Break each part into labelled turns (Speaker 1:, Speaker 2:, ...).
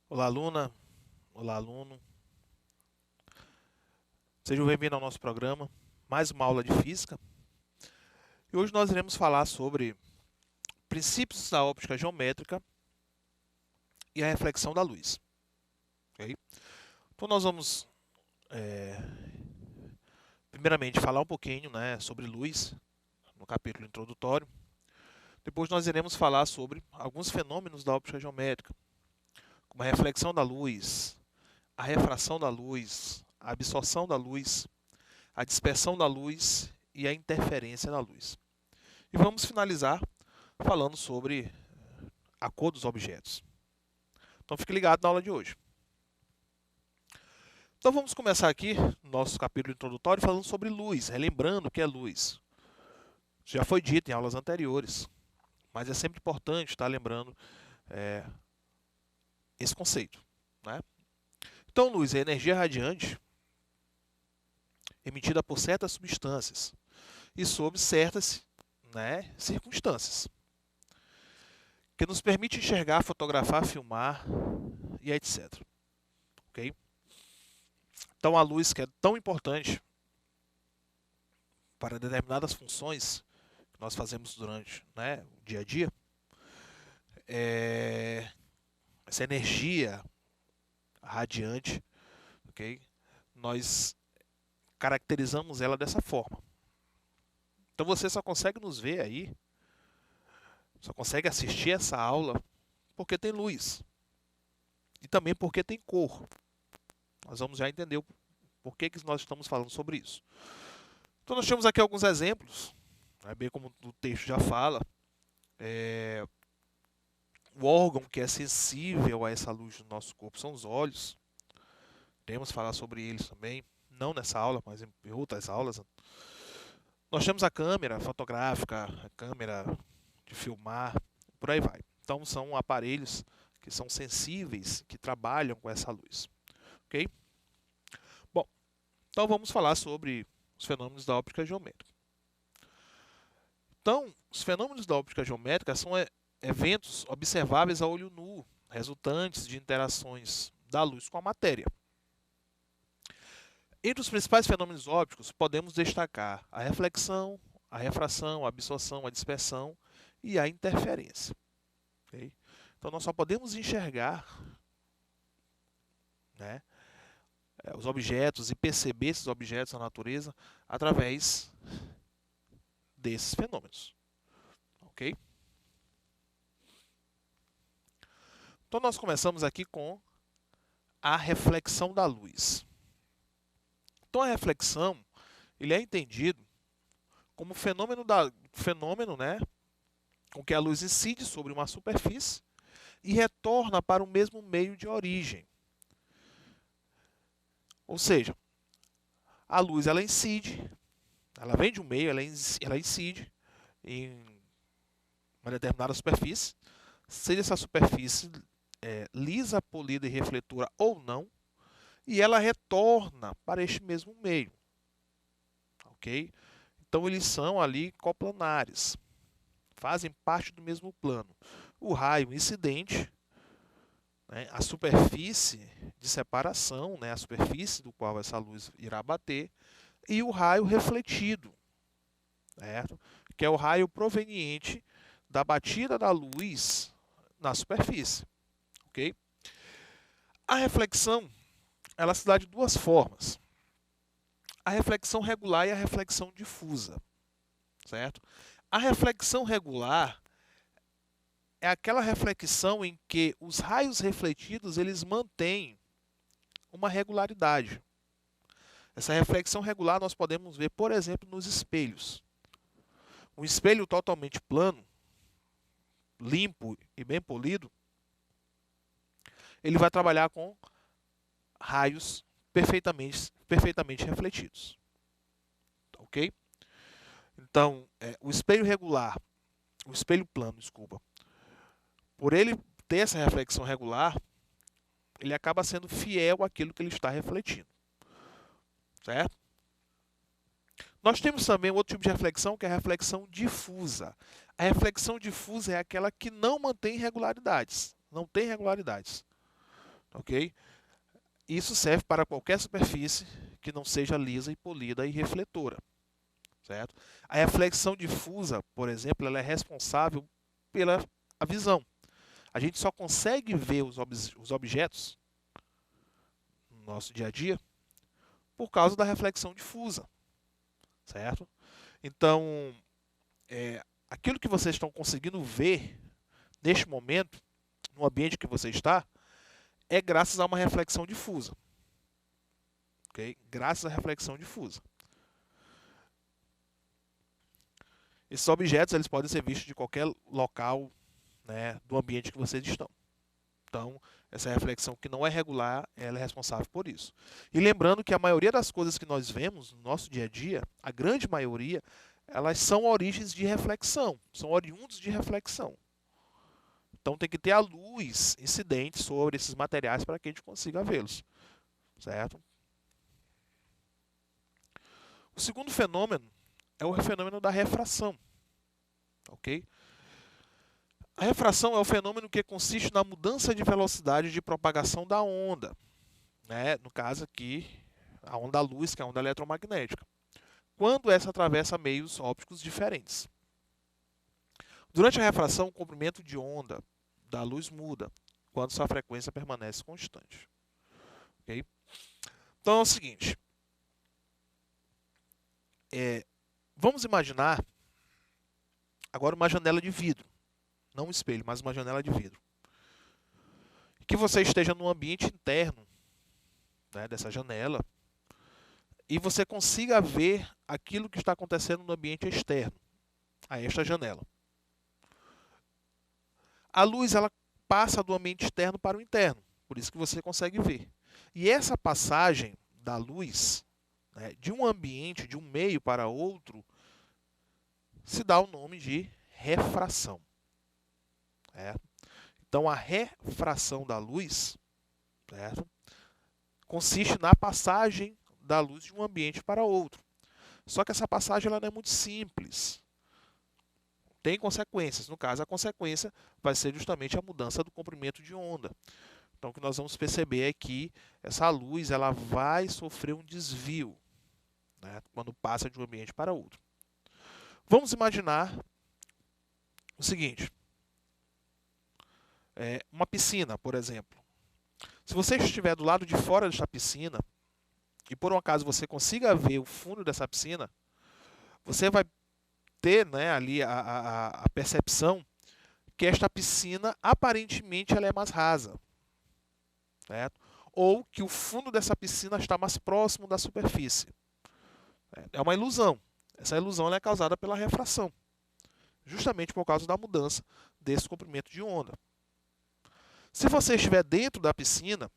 Speaker 1: Olá, aluna. Olá, aluno. Sejam bem-vindos ao nosso programa, mais uma aula de física. E hoje nós iremos falar sobre princípios da óptica geométrica e a reflexão da luz. Okay? Então nós vamos, primeiramente, falar um pouquinho, sobre luz, no capítulo introdutório. Depois nós iremos falar sobre alguns fenômenos da óptica geométrica, como a reflexão da luz, a refração da luz, a absorção da luz, a dispersão da luz e a interferência da luz. E vamos finalizar falando sobre a cor dos objetos. Então fique ligado na aula de hoje. Então vamos começar aqui no nosso capítulo introdutório falando sobre luz, relembrando o que é luz. Já foi dito em aulas anteriores, mas é sempre importante estar lembrando esse conceito, né? Então luz é energia radiante emitida por certas substâncias e sob certas circunstâncias, que nos permite enxergar, fotografar, filmar e etc. Ok? Então a luz, que é tão importante para determinadas funções que nós fazemos durante o dia a dia, essa energia radiante, ok? Nós caracterizamos ela dessa forma. Então você só consegue nos ver aí, só consegue assistir essa aula porque tem luz. E também porque tem cor. Nós vamos já entender o porquê que nós estamos falando sobre isso. Então nós temos aqui alguns exemplos, bem como o texto já fala. O órgão que é sensível a essa luz do nosso corpo são os olhos. Iremos falar sobre eles também, não nessa aula, mas em outras aulas. Nós temos a câmera fotográfica, a câmera de filmar, por aí vai. Então são aparelhos que são sensíveis, que trabalham com essa luz. Ok? Bom, então vamos falar sobre os fenômenos da óptica geométrica. Então, os fenômenos da óptica geométrica são eventos observáveis a olho nu, resultantes de interações da luz com a matéria. Entre os principais fenômenos ópticos, podemos destacar a reflexão, a refração, a absorção, a dispersão e a interferência. Okay? Então, nós só podemos enxergar os objetos e perceber esses objetos na natureza através desses fenômenos. Ok? Então, nós começamos aqui com a reflexão da luz. Então, a reflexão ele é entendido como fenômeno com que a luz incide sobre uma superfície e retorna para o mesmo meio de origem. Ou seja, a luz ela incide, ela vem de um meio, ela incide em uma determinada superfície, seja essa superfície lisa, polida e refletora ou não, e ela retorna para este mesmo meio. Ok? Então eles são ali coplanares, fazem parte do mesmo plano. O raio incidente, a superfície de separação, a superfície do qual essa luz irá bater, e o raio refletido, certo? Que é o raio proveniente da batida da luz na superfície. Ok? A reflexão ela se dá de duas formas. A reflexão regular e a reflexão difusa, certo? A reflexão regular é aquela reflexão em que os raios refletidos eles mantêm uma regularidade. Essa reflexão regular nós podemos ver, por exemplo, nos espelhos. Um espelho totalmente plano, limpo e bem polido, ele vai trabalhar com raios perfeitamente refletidos. Ok? Então, o espelho plano, por ele ter essa reflexão regular, ele acaba sendo fiel àquilo que ele está refletindo. certo? Nós temos também outro tipo de reflexão, que é a reflexão difusa. A reflexão difusa é aquela que não mantém regularidades. Não tem regularidades. Ok? Isso serve para qualquer superfície que não seja lisa e polida e refletora. Certo? A reflexão difusa, por exemplo, ela é responsável pela a visão. A gente só consegue ver os objetos no nosso dia a dia por causa da reflexão difusa. Certo? Então, aquilo que vocês estão conseguindo ver neste momento, no ambiente que você está, é graças a uma reflexão difusa. Okay? Graças à reflexão difusa. Esses objetos eles podem ser vistos de qualquer local, né, do ambiente que vocês estão. Então, essa reflexão que não é regular, ela é responsável por isso. E lembrando que a maioria das coisas que nós vemos no nosso dia a dia, a grande maioria, elas são origens de reflexão, são oriundos de reflexão. Então tem que ter a luz incidente sobre esses materiais para que a gente consiga vê-los. Certo? O segundo fenômeno é o fenômeno da refração. Ok? A refração é o fenômeno que consiste na mudança de velocidade de propagação da onda. Né? No caso aqui, a onda luz, que é a onda eletromagnética. Quando essa atravessa meios ópticos diferentes. Durante a refração, o comprimento de onda da luz muda, quando sua frequência permanece constante. Okay? Então é o seguinte. Vamos imaginar agora uma janela de vidro. Não um espelho, mas uma janela de vidro. Que você esteja no ambiente interno, né, dessa janela e você consiga ver aquilo que está acontecendo no ambiente externo a esta janela. A luz ela passa do ambiente externo para o interno, por isso que você consegue ver. E essa passagem da luz, né, de um ambiente, de um meio para outro, se dá o nome de refração. Então, a refração da luz, certo, consiste na passagem da luz de um ambiente para outro. Só que essa passagem ela não é muito simples. Tem consequências. No caso, a consequência vai ser justamente a mudança do comprimento de onda. Então, o que nós vamos perceber é que essa luz ela vai sofrer um desvio, né, quando passa de um ambiente para outro. Vamos imaginar o seguinte. Uma piscina, por exemplo. Se você estiver do lado de fora desta piscina, e por um acaso você consiga ver o fundo dessa piscina, você vai ter, né, ali a percepção que esta piscina, aparentemente, ela é mais rasa. Certo? Ou que o fundo dessa piscina está mais próximo da superfície. É uma ilusão. Essa ilusão ela é causada pela refração, justamente por causa da mudança desse comprimento de onda. Se você estiver dentro da piscina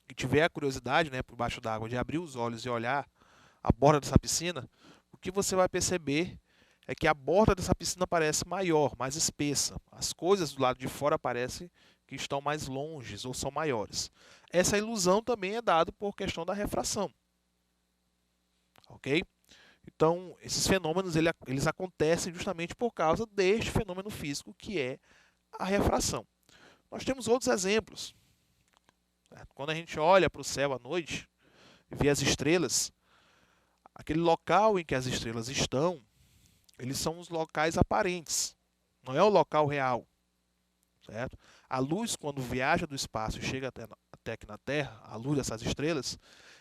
Speaker 1: e tiver a curiosidade, né, por baixo d'água, de abrir os olhos e olhar a borda dessa piscina, o que você vai perceber é que a borda dessa piscina parece maior, mais espessa. As coisas do lado de fora parecem que estão mais longes ou são maiores. Essa ilusão também é dada por questão da refração. Ok? Então, esses fenômenos eles acontecem justamente por causa deste fenômeno físico que é a refração. Nós temos outros exemplos. Quando a gente olha para o céu à noite e vê as estrelas, aquele local em que as estrelas estão, eles são os locais aparentes, não é o local real. Certo? A luz, quando viaja do espaço e chega até aqui na Terra, a luz dessas estrelas,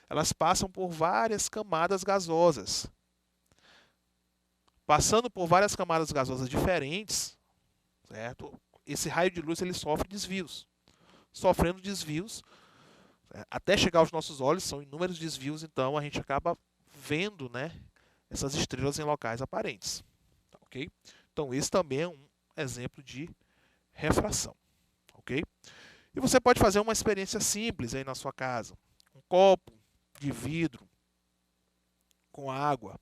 Speaker 1: elas passam por várias camadas gasosas. Passando por várias camadas gasosas diferentes, certo? Esse raio de luz ele sofre desvios. Sofrendo desvios, até chegar aos nossos olhos, são inúmeros desvios, então a gente acaba vendo, né, essas estrelas em locais aparentes. Okay? Então, esse também é um exemplo de refração. Okay? E você pode fazer uma experiência simples aí na sua casa. Um copo de vidro com água.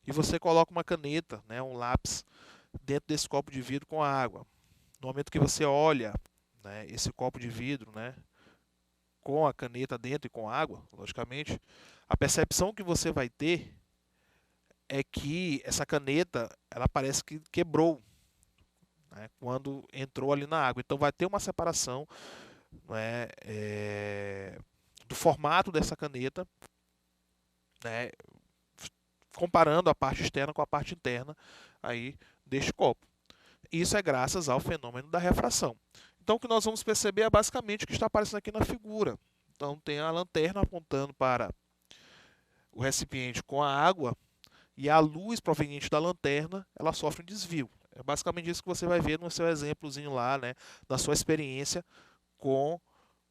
Speaker 1: E você coloca uma caneta, né, um lápis, dentro desse copo de vidro com água. No momento que você olha, né, esse copo de vidro, né, com a caneta dentro e com água, logicamente, a percepção que você vai ter é que essa caneta, ela parece que quebrou, né, quando entrou ali na água. Então vai ter uma separação, né, do formato dessa caneta, né, comparando a parte externa com a parte interna aí deste copo. Isso é graças ao fenômeno da refração. Então o que nós vamos perceber é basicamente o que está aparecendo aqui na figura. Então tem a lanterna apontando para o recipiente com a água e a luz proveniente da lanterna, ela sofre um desvio. É basicamente isso que você vai ver no seu exemplozinho lá, né, da sua experiência com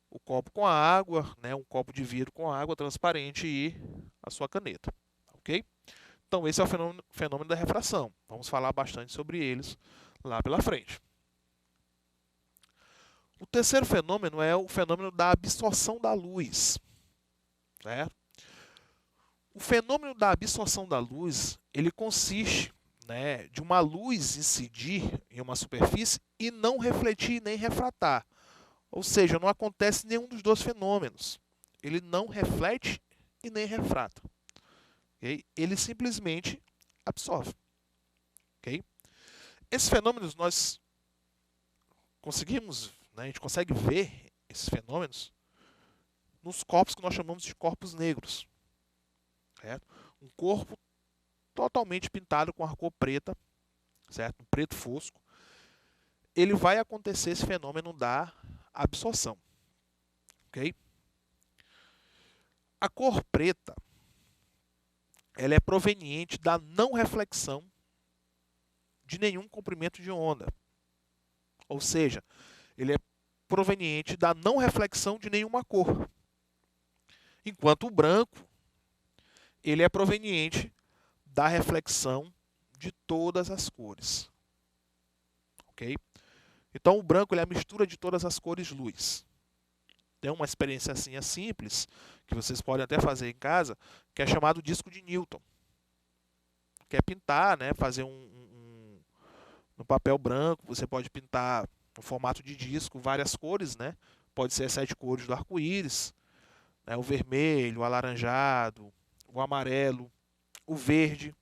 Speaker 1: o copo com a água, né, um copo de vidro com água transparente e a sua caneta, ok? Então esse é o fenômeno da refração. Vamos falar bastante sobre eles lá pela frente. O terceiro fenômeno é o fenômeno da absorção da luz, certo? O fenômeno da absorção da luz, ele consiste, né, de uma luz incidir em uma superfície e não refletir nem refratar. Ou seja, não acontece nenhum dos dois fenômenos. Ele não reflete e nem refrata. Okay? Ele simplesmente absorve. Okay? Esses fenômenos nós conseguimos, né, a gente consegue ver esses fenômenos nos corpos que nós chamamos de corpos negros. Certo? Um corpo totalmente pintado com a cor preta, certo? Um preto fosco. Ele vai acontecer esse fenômeno da absorção. Ok? A cor preta, ela é proveniente da não reflexão de nenhum comprimento de onda. Ou seja, ele é proveniente da não reflexão de nenhuma cor. Enquanto o branco, ele é proveniente da reflexão de todas as cores. Ok? Então o branco ele é a mistura de todas as cores luz. Tem uma experiência assim simples, que vocês podem até fazer em casa, que é chamado disco de Newton. Que é pintar, né, fazer no papel branco, você pode pintar no formato de disco várias cores, né? Pode ser as 7 cores do arco-íris, né, o vermelho, o alaranjado, o amarelo, o verde,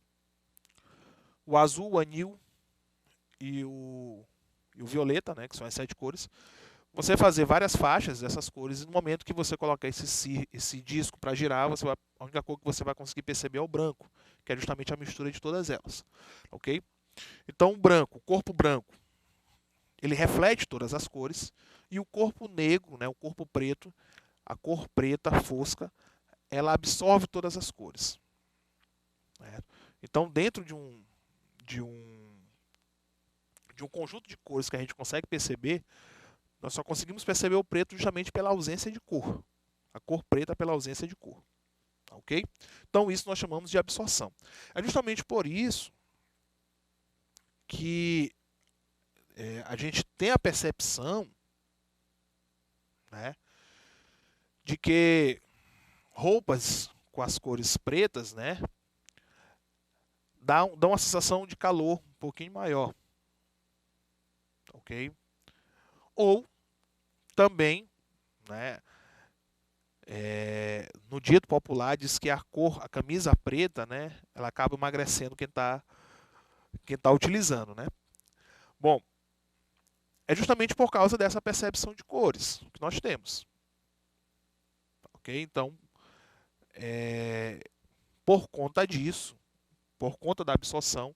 Speaker 1: o azul, o anil e o violeta, né, que são as 7 cores. Você fazer várias faixas dessas cores e no momento que você colocar esse disco para girar, a única cor que você vai conseguir perceber é o branco, que é justamente a mistura de todas elas. Ok? Então o branco, o corpo branco, ele reflete todas as cores e o corpo negro, né, o corpo preto, a cor preta fosca, ela absorve todas as cores. Né? Então dentro de um conjunto de cores que a gente consegue perceber, nós só conseguimos perceber o preto justamente pela ausência de cor. A cor preta pela ausência de cor. Ok? Então isso nós chamamos de absorção. É justamente por isso que a gente tem a percepção, né, de que roupas com as cores pretas, né, dão uma sensação de calor um pouquinho maior. Ok? Ou também, né, no dito popular diz que a camisa preta, né, ela acaba emagrecendo quem tá utilizando, né? Bom, é justamente por causa dessa percepção de cores que nós temos. Ok? Então, por conta disso, por conta da absorção,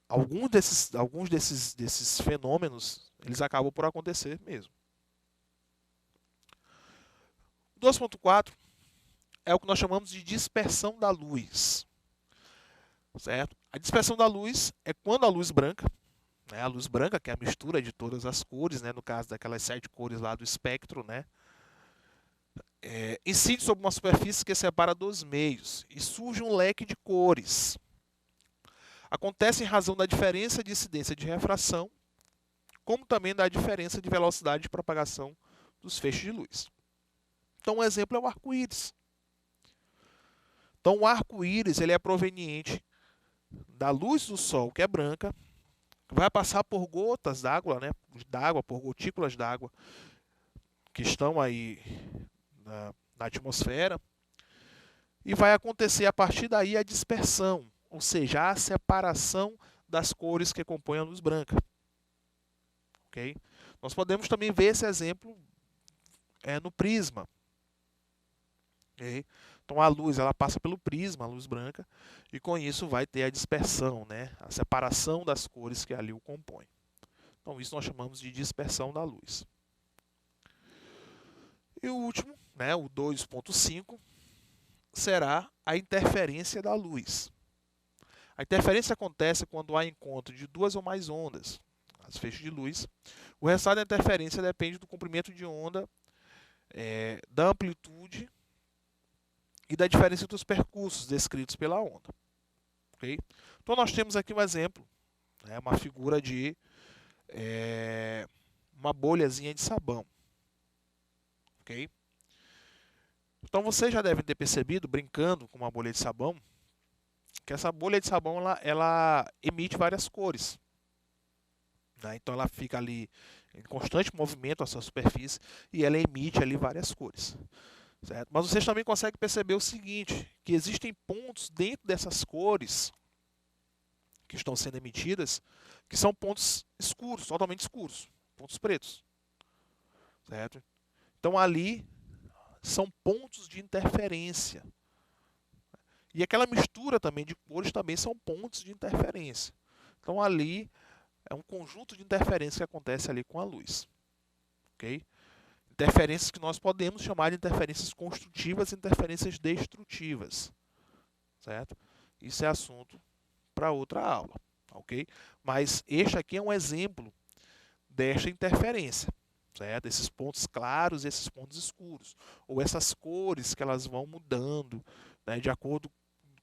Speaker 1: alguns desses fenômenos, eles acabam por acontecer mesmo. 2.4 é o que nós chamamos de dispersão da luz. Certo? A dispersão da luz é quando a luz branca, né, a luz branca, que é a mistura de todas as cores, né, no caso daquelas 7 cores lá do espectro, né, incide sobre uma superfície que separa dos meios e surge um leque de cores. Acontece em razão da diferença de incidência de refração, como também da diferença de velocidade de propagação dos feixes de luz. Então, um exemplo é o arco-íris. Então, o arco-íris ele é proveniente da luz do sol, que é branca, vai passar por gotas d'água, né, por gotículas d'água, que estão aí na atmosfera, e vai acontecer a partir daí a dispersão, ou seja, a separação das cores que compõem a luz branca. Okay? Nós podemos também ver esse exemplo no prisma. Okay? Então a luz ela passa pelo prisma, a luz branca, e com isso vai ter a dispersão, né? A separação das cores que ali o compõem. Então isso nós chamamos de dispersão da luz. E o último, né, o 2.5, será a interferência da luz. A interferência acontece quando há encontro de duas ou mais ondas, as feixes de luz. O resultado da interferência depende do comprimento de onda, da amplitude e da diferença dos percursos descritos pela onda. Okay? Então nós temos aqui um exemplo, né, uma figura de uma bolhazinha de sabão. Okay? Então vocês já devem ter percebido, brincando com uma bolha de sabão, que essa bolha de sabão ela emite várias cores. Né? Então ela fica ali em constante movimento a sua superfície e ela emite ali várias cores. Certo? Mas vocês também conseguem perceber o seguinte, que existem pontos dentro dessas cores que estão sendo emitidas, que são pontos escuros, totalmente escuros, pontos pretos. Certo? Então ali são pontos de interferência. E aquela mistura também de cores também são pontos de interferência. Então ali é um conjunto de interferências que acontece ali com a luz. Ok? Interferências que nós podemos chamar de interferências construtivas e interferências destrutivas. Certo? Isso é assunto para outra aula. Ok? Mas este aqui é um exemplo desta interferência. Certo? Esses pontos claros e esses pontos escuros. Ou essas cores que elas vão mudando, né, de acordo com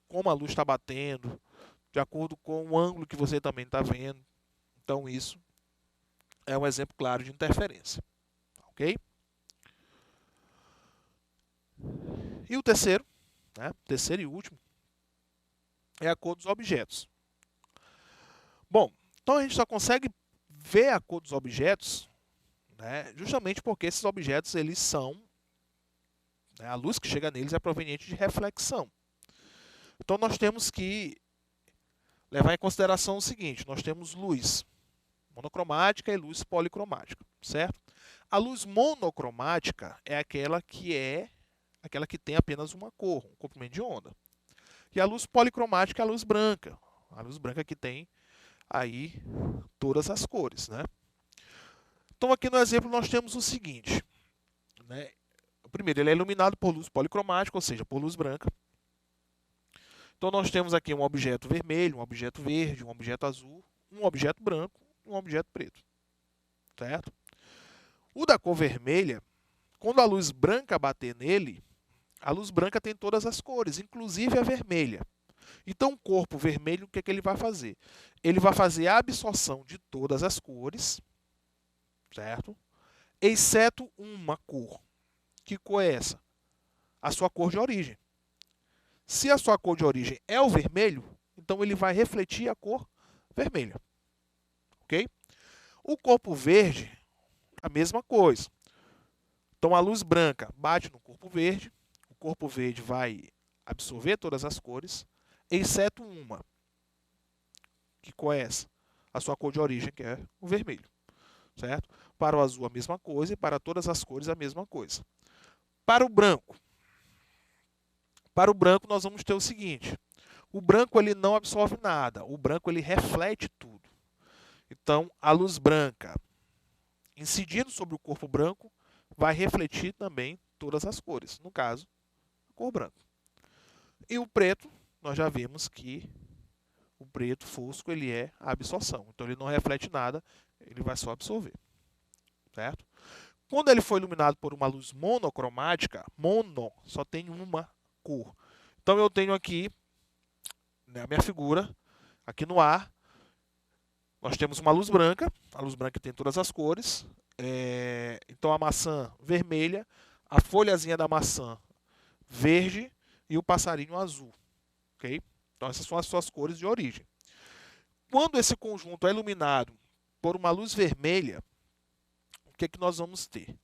Speaker 1: como a luz está batendo, de acordo com o ângulo que você também está vendo. Então isso é um exemplo claro de interferência. Ok? E o terceiro, né, terceiro e último, é a cor dos objetos. Bom, então a gente só consegue ver a cor dos objetos, né, justamente porque esses objetos eles são, né, a luz que chega neles é proveniente de reflexão. Então nós temos que levar em consideração o seguinte, nós temos luz monocromática e luz policromática, certo? A luz monocromática é aquela que tem apenas uma cor, um comprimento de onda. E a luz policromática é a luz branca que tem aí todas as cores, né? Então aqui no exemplo nós temos o seguinte, né? Primeiro, ele é iluminado por luz policromática, ou seja, por luz branca. Então nós temos aqui um objeto vermelho, um objeto verde, um objeto azul, um objeto branco e um objeto preto. Certo? O da cor vermelha, quando a luz branca bater nele, a luz branca tem todas as cores, inclusive a vermelha. Então o corpo vermelho, o que é que ele vai fazer? Ele vai fazer a absorção de todas as cores, certo? Exceto uma cor. Que cor é essa? A sua cor de origem. Se a sua cor de origem é o vermelho, então ele vai refletir a cor vermelha. Ok? O corpo verde, a mesma coisa. Então a luz branca bate no corpo verde, o corpo verde vai absorver todas as cores, exceto uma. Que cor é essa? A sua cor de origem, que é o vermelho. Certo? Para o azul a mesma coisa e para todas as cores a mesma coisa. Para o branco nós vamos ter o seguinte, o branco ele não absorve nada, o branco ele reflete tudo. Então, a luz branca incidindo sobre o corpo branco vai refletir também todas as cores, no caso, a cor branca. E o preto, nós já vimos que o preto fosco ele é a absorção, então ele não reflete nada, ele vai só absorver. Certo? Quando ele foi iluminado por uma luz monocromática, mono só tem uma cor. Então eu tenho aqui, né, a minha figura, aqui no ar, nós temos uma luz branca, a luz branca tem todas as cores, então a maçã vermelha, a folhazinha da maçã verde e o passarinho azul. Okay? Então essas são as suas cores de origem. Quando esse conjunto é iluminado por uma luz vermelha, o que é que nós vamos ter?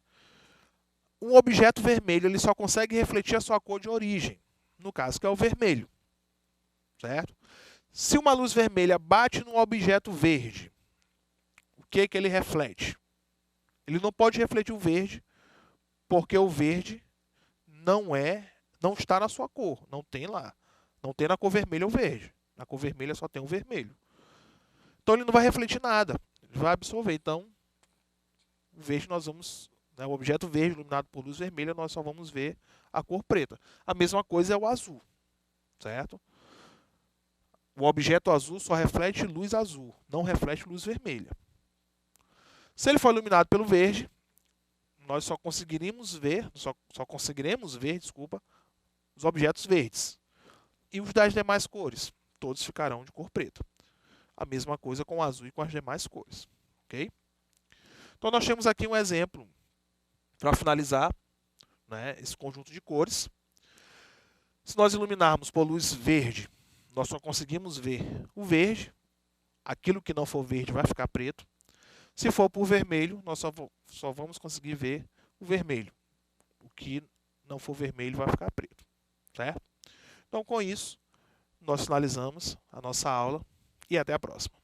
Speaker 1: um objeto vermelho ele só consegue refletir a sua cor de origem, no caso que é o vermelho, certo? Se uma luz vermelha bate num objeto verde, o que ele reflete? Ele não pode refletir o verde, porque o verde não está na sua cor, não tem lá. Não tem na cor vermelha ou verde. Na cor vermelha só tem o vermelho. Então ele não vai refletir nada, ele vai absorver. Então, o verde nós vamos, né, o objeto verde iluminado por luz vermelha, nós só vamos ver a cor preta. A mesma coisa é o azul, certo? O objeto azul só reflete luz azul, não reflete luz vermelha. Se ele for iluminado pelo verde, nós só conseguiremos ver, os objetos verdes. E os das demais cores, todos ficarão de cor preta. A mesma coisa com o azul e com as demais cores, ok? Então nós temos aqui um exemplo para finalizar, né, esse conjunto de cores. Se nós iluminarmos por luz verde, nós só conseguimos ver o verde. Aquilo que não for verde vai ficar preto. Se for por vermelho, nós só vamos conseguir ver o vermelho. O que não for vermelho vai ficar preto, certo? Então, com isso, nós finalizamos a nossa aula e até a próxima.